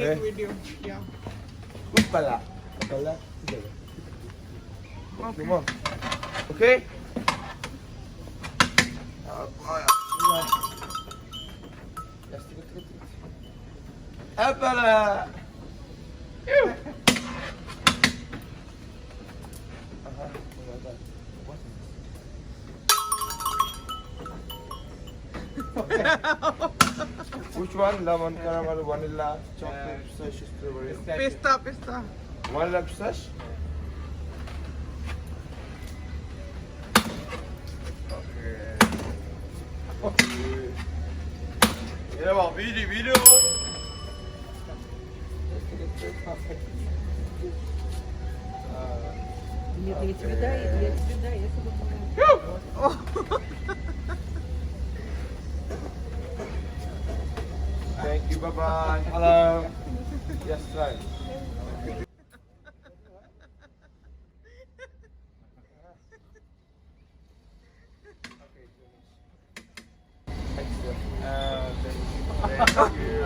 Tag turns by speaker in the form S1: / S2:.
S1: Okay.
S2: video. Yeah.
S1: Good pala. Pala. Okay. Mo. Okay? Yes, tigot. Pala. Ew. Which one? Lemon caramel, vanilla, chocolate, pistachio, strawberry.
S2: Pista.
S1: Vanilla pistachio? Okay. Yeah, well, video.
S3: Lihat cerita ya sebetulnya.
S1: Thank you, bye-bye. Hello. Yes, right. Thank you.